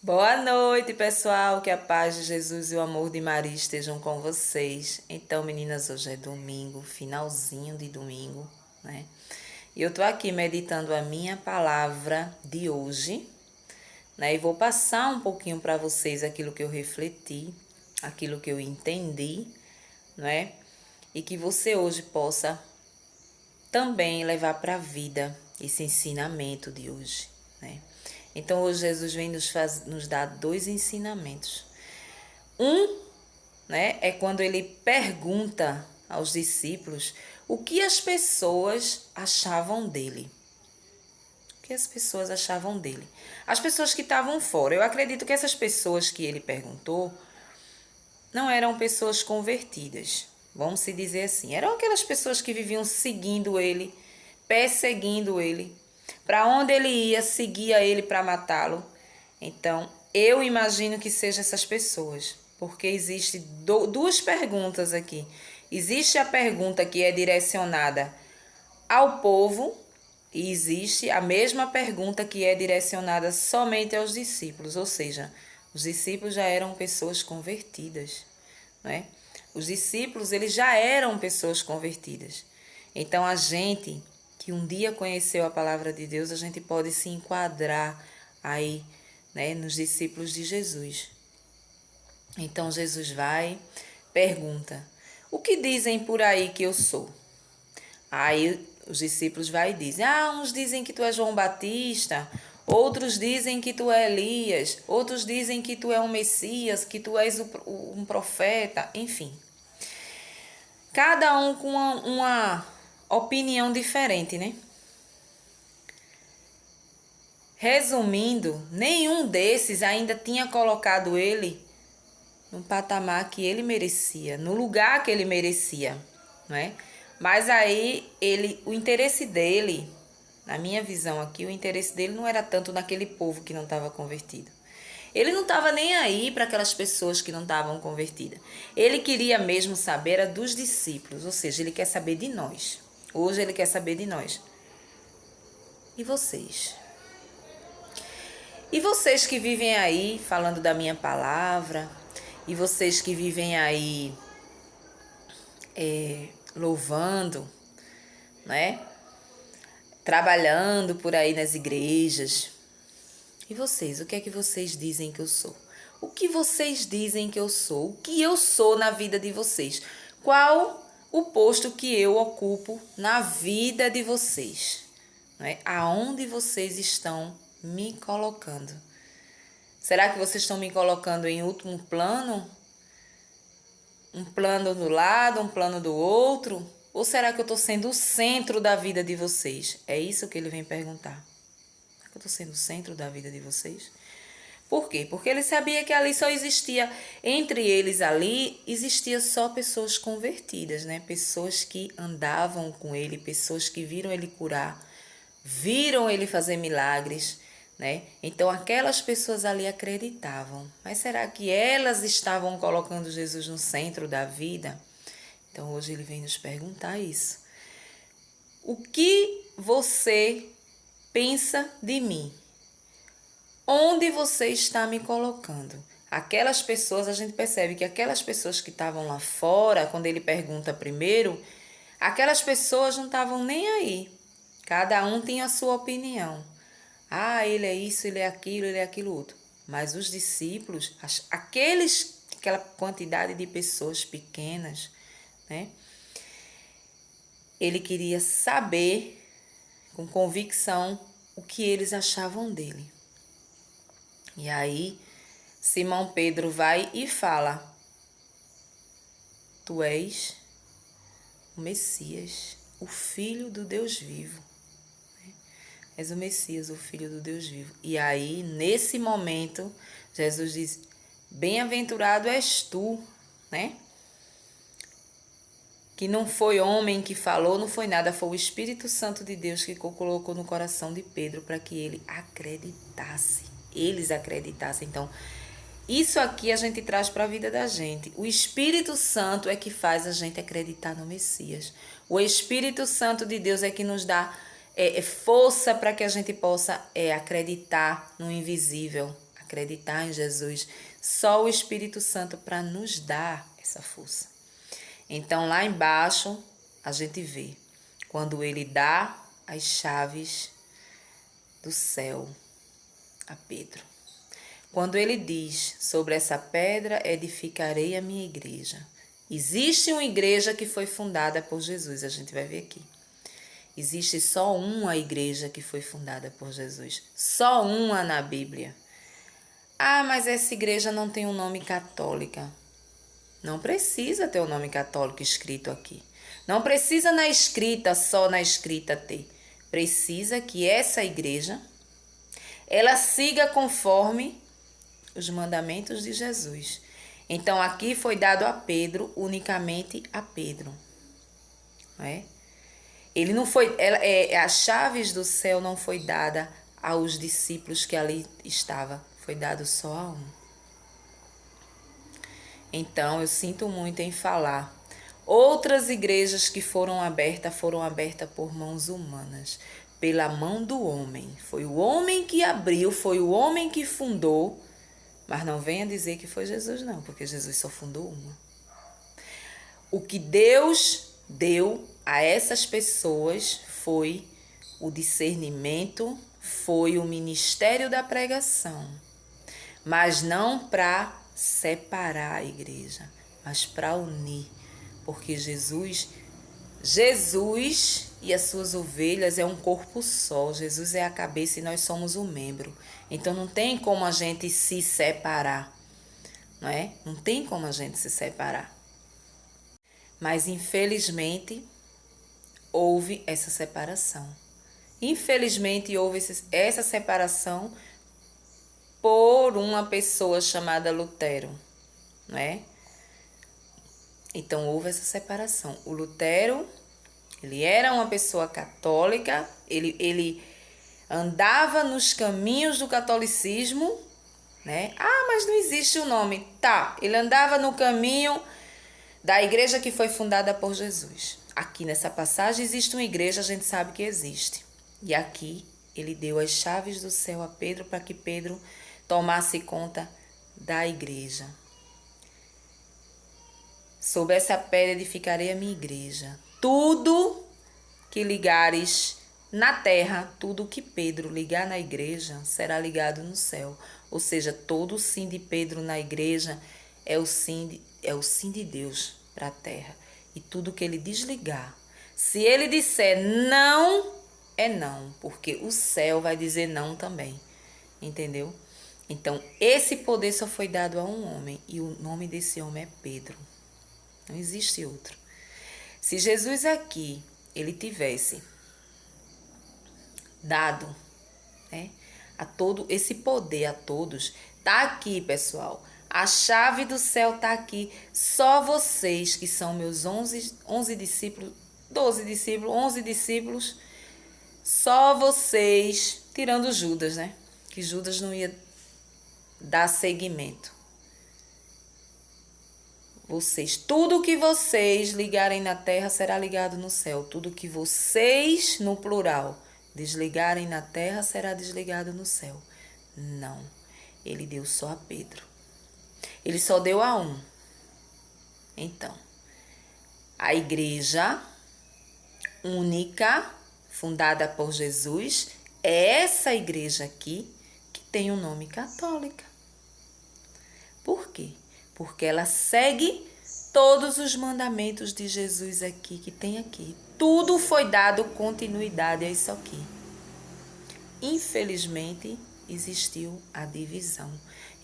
Boa noite, pessoal. Que a paz de Jesus e o amor de Maria estejam com vocês. Então, meninas, hoje é domingo, finalzinho de domingo, né? E eu tô aqui meditando a minha palavra de hoje, né? E vou passar um pouquinho para vocês aquilo que eu refleti, aquilo que eu entendi, né? E que você hoje possa também levar para a vida esse ensinamento de hoje, né? Então, hoje Jesus vem nos dar dois ensinamentos. Um, né, é quando ele pergunta aos discípulos o que as pessoas achavam dele. O que as pessoas achavam dele? As pessoas que estavam fora. Eu acredito que essas pessoas que ele perguntou não eram pessoas convertidas, vamos se dizer assim. Eram aquelas pessoas que viviam seguindo ele, perseguindo ele. Para onde ele ia, seguia ele para matá-lo. Então, eu imagino que sejam essas pessoas, porque existe duas perguntas aqui. Existe a pergunta que é direcionada ao povo e existe a mesma pergunta que é direcionada somente aos discípulos, ou seja, os discípulos já eram pessoas convertidas, não é? Os discípulos, eles já eram pessoas convertidas. Então, a gente que um dia conheceu a palavra de Deus, a gente pode se enquadrar aí, né, nos discípulos de Jesus. Então, Jesus vai, pergunta: o que dizem por aí que eu sou? Aí os discípulos vai e dizem: uns dizem que tu és João Batista, outros dizem que tu é Elias, outros dizem que tu é um Messias, que tu és um profeta, enfim. Cada um com uma opinião diferente, né? Resumindo, nenhum desses ainda tinha colocado ele no patamar que ele merecia, no lugar que ele merecia, não é? Mas aí o interesse dele, na minha visão aqui, o interesse dele não era tanto naquele povo que não estava convertido. Ele não estava nem aí para aquelas pessoas que não estavam convertidas. Ele queria mesmo saber dos discípulos, ou seja, ele quer saber de nós. Hoje ele quer saber de nós. E vocês? E vocês que vivem aí falando da minha palavra, e vocês que vivem aí louvando, né? Trabalhando por aí nas igrejas. E vocês, o que é que vocês dizem que eu sou? O que vocês dizem que eu sou? O que eu sou na vida de vocês? Qual o posto que eu ocupo na vida de vocês? Né? Aonde vocês estão me colocando? Será que vocês estão me colocando em último plano? Um plano do lado, um plano do outro? Ou será que eu estou sendo o centro da vida de vocês? É isso que ele vem perguntar. Será que eu estou sendo o centro da vida de vocês? Por quê? Porque ele sabia que ali só existia, entre eles ali, existia só pessoas convertidas, né? Pessoas que andavam com ele, pessoas que viram ele curar, viram ele fazer milagres, né? Então aquelas pessoas ali acreditavam. Mas será que elas estavam colocando Jesus no centro da vida? Então hoje ele vem nos perguntar isso. O que você pensa de mim? Onde você está me colocando? Aquelas pessoas, a gente percebe que aquelas pessoas que estavam lá fora, quando ele pergunta primeiro, aquelas pessoas não estavam nem aí. Cada um tinha a sua opinião. Ele é isso, ele é aquilo outro. Mas os discípulos, aquela quantidade de pessoas pequenas, né? Ele queria saber com convicção o que eles achavam dele. E aí, Simão Pedro vai e fala: tu és o Messias, o Filho do Deus vivo. És o Messias, o Filho do Deus vivo. E aí, nesse momento, Jesus diz: bem-aventurado és tu, né? Que não foi homem que falou, não foi nada, foi o Espírito Santo de Deus que colocou no coração de Pedro para que ele acreditasse. Eles acreditassem. Então, isso aqui a gente traz para a vida da gente. O Espírito Santo é que faz a gente acreditar no Messias. O Espírito Santo de Deus é que nos dá força para que a gente possa acreditar no invisível, acreditar em Jesus. Só o Espírito Santo para nos dar essa força. Então, lá embaixo, a gente vê quando ele dá as chaves do céu a Pedro. Quando ele diz, sobre essa pedra edificarei a minha igreja. Existe uma igreja que foi fundada por Jesus, a gente vai ver aqui. Existe só uma igreja que foi fundada por Jesus. Só uma na Bíblia. Ah, mas essa igreja não tem um nome católica. Não precisa ter o nome católico escrito aqui. Não precisa na escrita, só na escrita ter. Precisa que essa igreja, ela siga conforme os mandamentos de Jesus. Então aqui foi dado a Pedro, unicamente a Pedro. Não é? Ele não foi, as chaves do céu não foi dada aos discípulos que ali estavam. Foi dado só a um. Então eu sinto muito em falar. Outras igrejas que foram abertas por mãos humanas, pela mão do homem. Foi o homem que abriu, foi o homem que fundou. Mas não venha dizer que foi Jesus, não, porque Jesus só fundou uma. O que Deus deu a essas pessoas foi o discernimento, foi o ministério da pregação. Mas não para separar a igreja, mas para unir. Porque Jesus e as suas ovelhas é um corpo só. Jesus é a cabeça e nós somos o membro. Então não tem como a gente se separar, não é? Não tem como a gente se separar. Mas infelizmente houve essa separação. Infelizmente houve essa separação por uma pessoa chamada Lutero, não é? Então houve essa separação. O Lutero, ele era uma pessoa católica, ele andava nos caminhos do catolicismo, né? Ah, mas não existe o nome. Tá, ele andava no caminho da igreja que foi fundada por Jesus. Aqui nessa passagem existe uma igreja, a gente sabe que existe. E aqui ele deu as chaves do céu a Pedro para que Pedro tomasse conta da igreja. Sob essa pedra edificarei a minha igreja. Tudo que ligares na terra, tudo que Pedro ligar na igreja será ligado no céu. Ou seja, todo o sim de Pedro na igreja é o sim de Deus para a terra. E tudo que ele desligar, se ele disser não, é não, porque o céu vai dizer não também. Entendeu? Então, esse poder só foi dado a um homem e o nome desse homem é Pedro. Não existe outro. Se Jesus aqui, ele tivesse dado, né, a todo esse poder a todos, tá aqui, pessoal. A chave do céu tá aqui. Só vocês que são meus 11 discípulos, 12 discípulos, 11 discípulos, só vocês, tirando Judas, né? Que Judas não ia dar seguimento. Vocês, tudo que vocês ligarem na terra será ligado no céu. Tudo que vocês, no plural, desligarem na terra será desligado no céu. Não. Ele deu só a Pedro. Ele só deu a um. Então, a igreja única, fundada por Jesus, é essa igreja aqui que tem o nome católica. Por quê? Porque ela segue todos os mandamentos de Jesus aqui, que tem aqui. Tudo foi dado continuidade a isso aqui. Infelizmente, existiu a divisão.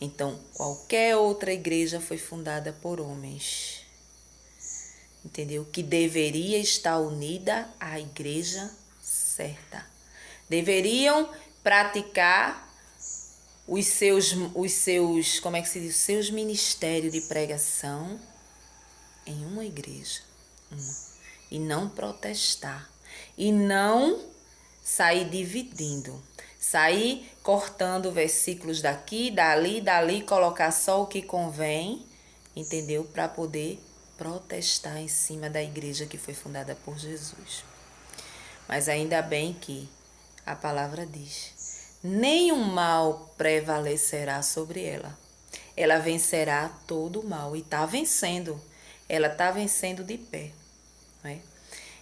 Então, qualquer outra igreja foi fundada por homens. Entendeu? Que deveria estar unida à igreja certa. Deveriam praticar os seus, como é que se diz? Os seus ministérios de pregação em uma igreja. E não protestar. E não sair dividindo. Sair cortando versículos daqui, dali, colocar só o que convém, entendeu? Para poder protestar em cima da igreja que foi fundada por Jesus. Mas ainda bem que a palavra diz: nenhum mal prevalecerá sobre ela. Ela vencerá todo o mal e está vencendo. Ela está vencendo de pé, não é?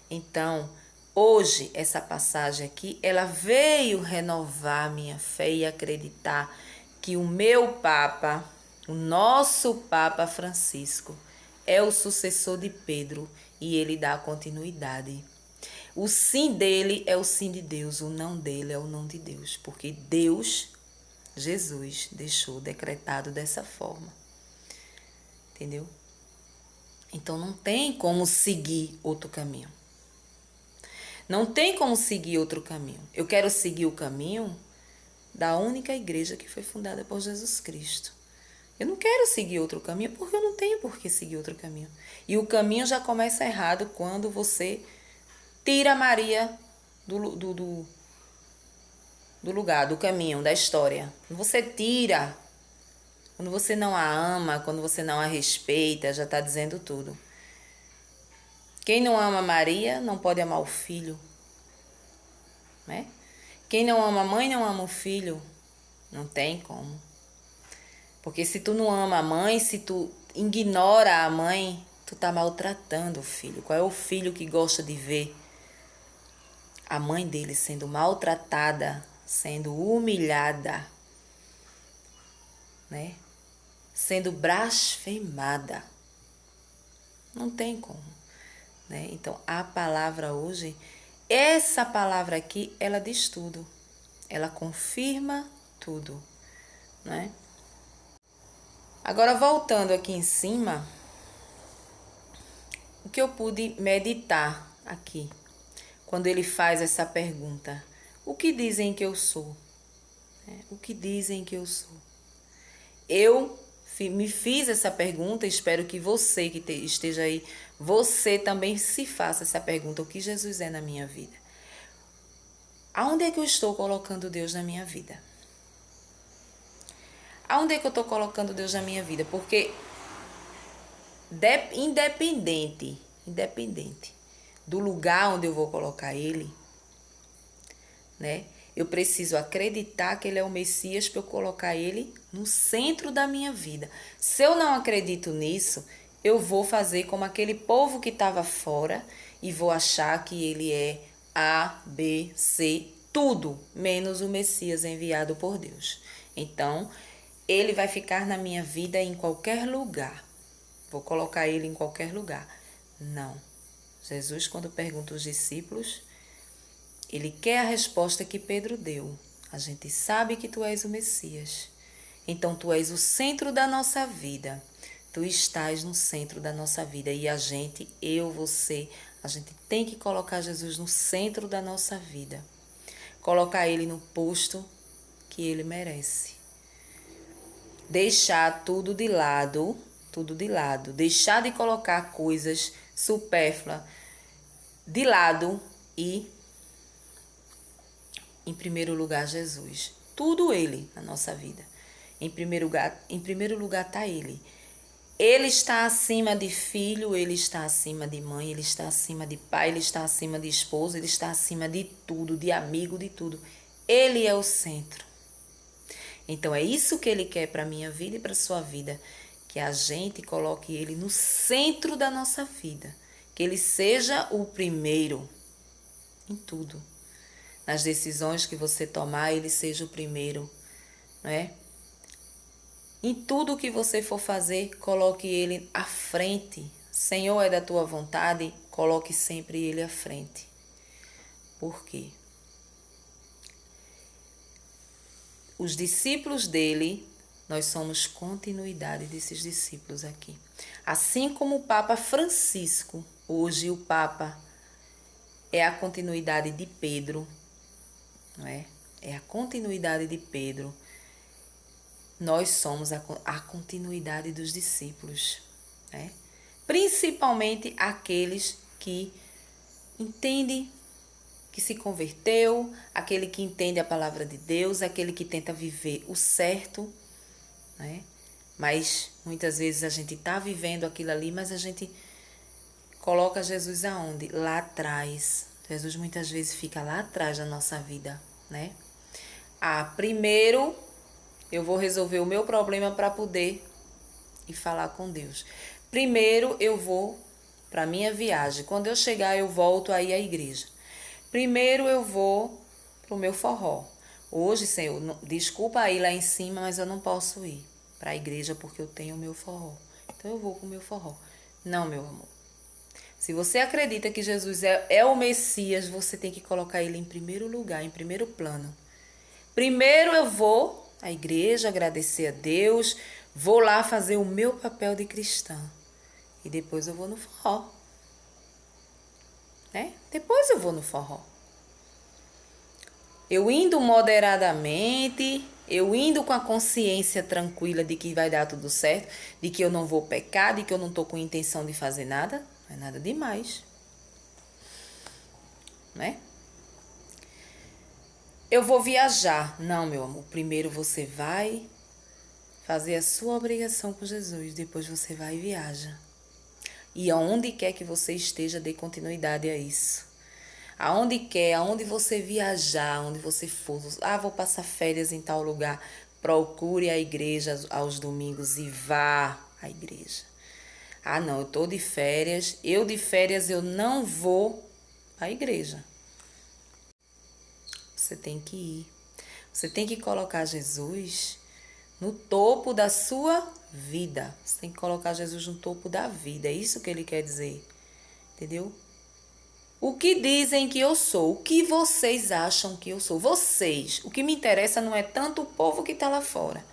Então, hoje, essa passagem aqui, ela veio renovar minha fé e acreditar que o meu Papa, o nosso Papa Francisco, é o sucessor de Pedro e ele dá continuidade. O sim dele é o sim de Deus, o não dele é o não de Deus, porque Deus, Jesus, deixou decretado dessa forma. Entendeu? Então não tem como seguir outro caminho. Não tem como seguir outro caminho. Eu quero seguir o caminho da única igreja que foi fundada por Jesus Cristo. Eu não quero seguir outro caminho porque eu não tenho por que seguir outro caminho. E o caminho já começa errado quando você tira Maria do lugar, do caminho, da história. Quando você tira, quando você não a ama, quando você não a respeita, já está dizendo tudo. Quem não ama Maria não pode amar o filho, né? Quem não ama a mãe não ama o filho. Não tem como. Porque se tu não ama a mãe, se tu ignora a mãe, tu tá maltratando o filho. Qual é o filho que gosta de ver a mãe dele sendo maltratada, sendo humilhada, né? Sendo blasfemada? Não tem como, né? Então, a palavra hoje, essa palavra aqui, ela diz tudo. Ela confirma tudo, né? Agora, voltando aqui em cima, o que eu pude meditar aqui, quando ele faz essa pergunta: o que dizem que eu sou? O que dizem que eu sou? Eu me fiz essa pergunta, espero que você que esteja aí, você também se faça essa pergunta: o que Jesus é na minha vida? Aonde é que eu estou colocando Deus na minha vida? Aonde é que eu estou colocando Deus na minha vida? Porque independente do lugar onde eu vou colocar Ele, né? Eu preciso acreditar que Ele é o Messias para eu colocar Ele no centro da minha vida. Se eu não acredito nisso, eu vou fazer como aquele povo que estava fora e vou achar que Ele é A, B, C, tudo, menos o Messias enviado por Deus. Então, Ele vai ficar na minha vida em qualquer lugar. Vou colocar Ele em qualquer lugar. Não. Jesus, quando pergunta aos discípulos, ele quer a resposta que Pedro deu. A gente sabe que tu és o Messias. Então tu és o centro da nossa vida. Tu estás no centro da nossa vida. E a gente, eu, você, a gente tem que colocar Jesus no centro da nossa vida. Colocar ele no posto que ele merece. Deixar tudo de lado, Deixar de colocar coisas supérfluas de lado e em primeiro lugar, Jesus. Tudo Ele na nossa vida. Em primeiro lugar está Ele. Ele está acima de filho, Ele está acima de mãe, Ele está acima de pai, Ele está acima de esposa, Ele está acima de tudo, de amigo, de tudo. Ele é o centro. Então é isso que Ele quer para a minha vida e para a sua vida. Que a gente coloque Ele no centro da nossa vida. Que Ele seja o primeiro em tudo. Nas decisões que você tomar, ele seja o primeiro, né? Em tudo que você for fazer, coloque ele à frente. Senhor, é da tua vontade, coloque sempre ele à frente. Por quê? Os discípulos dele, nós somos continuidade desses discípulos aqui. Assim como o Papa Francisco, hoje o Papa é a continuidade de Pedro, não é? É a continuidade de Pedro. Nós somos a continuidade dos discípulos, né? Principalmente aqueles que entendem, que se converteu, aquele que entende a palavra de Deus, aquele que tenta viver o certo, né? Mas muitas vezes a gente está vivendo aquilo ali, mas a gente coloca Jesus aonde? Lá atrás. Jesus muitas vezes fica lá atrás da nossa vida, né? Primeiro eu vou resolver o meu problema para poder ir falar com Deus. Primeiro eu vou para minha viagem. Quando eu chegar, eu volto aí à igreja. Primeiro eu vou para o meu forró. Hoje, Senhor, desculpa aí lá em cima, mas eu não posso ir para a igreja porque eu tenho o meu forró. Então eu vou com o meu forró. Não, meu amor. Se você acredita que Jesus é o Messias, você tem que colocar ele em primeiro lugar, em primeiro plano. Primeiro eu vou à igreja agradecer a Deus, vou lá fazer o meu papel de cristã. E depois eu vou no forró. Né? Depois eu vou no forró. Eu indo moderadamente, eu indo com a consciência tranquila de que vai dar tudo certo, de que eu não vou pecar, de que eu não estou com intenção de fazer nada, não é nada demais. Né? Eu vou viajar. Não, meu amor, primeiro você vai fazer a sua obrigação com Jesus, depois você vai e viaja. E aonde quer que você esteja, dê continuidade a isso. Aonde você viajar, aonde você for, vou passar férias em tal lugar, procure a igreja aos domingos e vá à igreja. Não, eu tô de férias, eu não vou à igreja. Você tem que ir. Você tem que colocar Jesus no topo da sua vida. Você tem que colocar Jesus no topo da vida. É isso que ele quer dizer. Entendeu? O que dizem que eu sou? O que vocês acham que eu sou? Vocês. O que me interessa não é tanto o povo que está lá fora.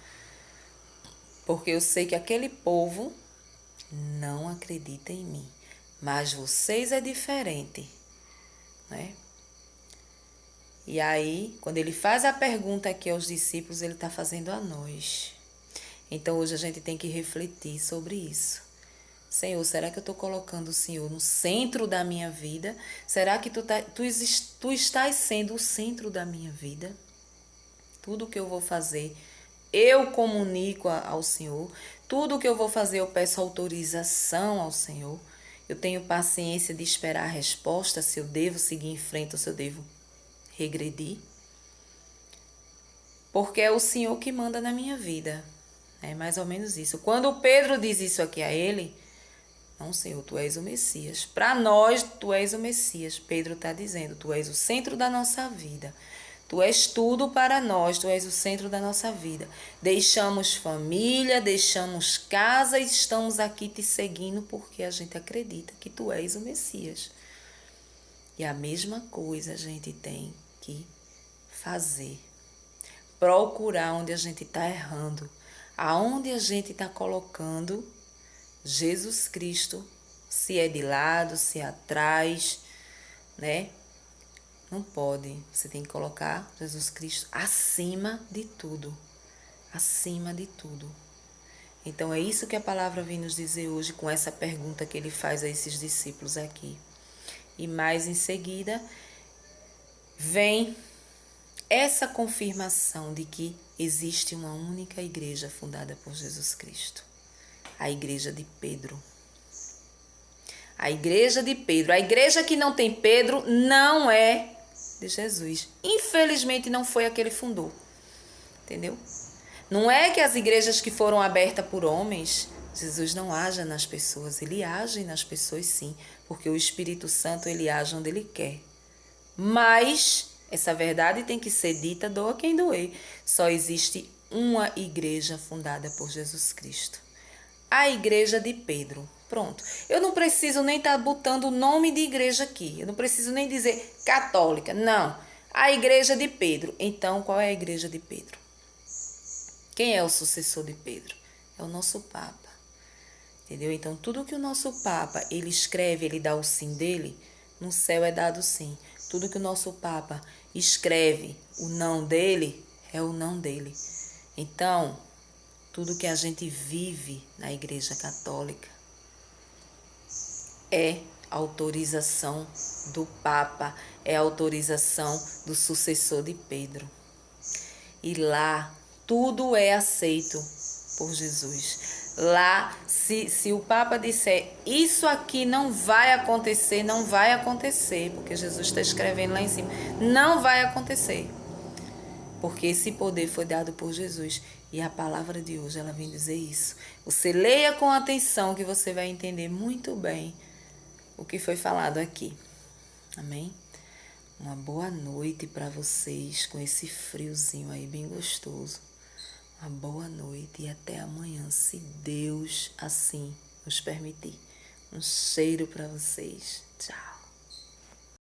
Porque eu sei que aquele povo não acredita em mim. Mas vocês é diferente. Né? E aí, quando ele faz a pergunta aqui aos discípulos, ele está fazendo a nós. Então, hoje a gente tem que refletir sobre isso. Senhor, será que eu estou colocando o Senhor no centro da minha vida? Será que tu estás sendo o centro da minha vida? Tudo que eu vou fazer, eu comunico ao Senhor. Tudo que eu vou fazer, eu peço autorização ao Senhor. Eu tenho paciência de esperar a resposta, se eu devo seguir em frente ou se eu devo regredir. Porque é o Senhor que manda na minha vida. É mais ou menos isso. Quando Pedro diz isso aqui a ele, não, Senhor, tu és o Messias. Para nós, tu és o Messias. Pedro está dizendo, tu és o centro da nossa vida. Tu és tudo para nós, tu és o centro da nossa vida. Deixamos família, deixamos casa e estamos aqui te seguindo porque a gente acredita que tu és o Messias. E a mesma coisa a gente tem que fazer. Procurar onde a gente está errando. Aonde a gente está colocando Jesus Cristo, se é de lado, se é atrás, né? Não pode. Você tem que colocar Jesus Cristo acima de tudo. Acima de tudo. Então é isso que a palavra vem nos dizer hoje com essa pergunta que ele faz a esses discípulos aqui. E mais em seguida vem essa confirmação de que existe uma única igreja fundada por Jesus Cristo. A igreja de Pedro. A igreja de Pedro. A igreja que não tem Pedro não é de Jesus. Infelizmente não foi a que ele fundou. Entendeu? Não é que as igrejas que foram abertas por homens, Jesus não age nas pessoas. Ele age nas pessoas sim. Porque o Espírito Santo ele age onde ele quer. Mas essa verdade tem que ser dita, doa quem doer. Só existe uma igreja fundada por Jesus Cristo. A igreja de Pedro. Pronto. Eu não preciso nem estar botando o nome de igreja aqui. Eu não preciso nem dizer católica. Não. A igreja de Pedro. Então, qual é a igreja de Pedro? Quem é o sucessor de Pedro? É o nosso Papa. Entendeu? Então, tudo que o nosso Papa, ele escreve, ele dá o sim dele, no céu é dado sim. Tudo que o nosso Papa escreve, o não dele, é o não dele. Então, tudo que a gente vive na Igreja Católica é autorização do Papa, é autorização do sucessor de Pedro. E lá, tudo é aceito por Jesus. Lá, se o Papa disser, isso aqui não vai acontecer, não vai acontecer, porque Jesus está escrevendo lá em cima, não vai acontecer. porque esse poder foi dado por Jesus. E a palavra de hoje, ela vem dizer isso. Você leia com atenção que você vai entender muito bem o que foi falado aqui. Amém? Uma boa noite para vocês com esse friozinho aí bem gostoso. Uma boa noite e até amanhã, se Deus assim nos permitir. Um cheiro para vocês. Tchau.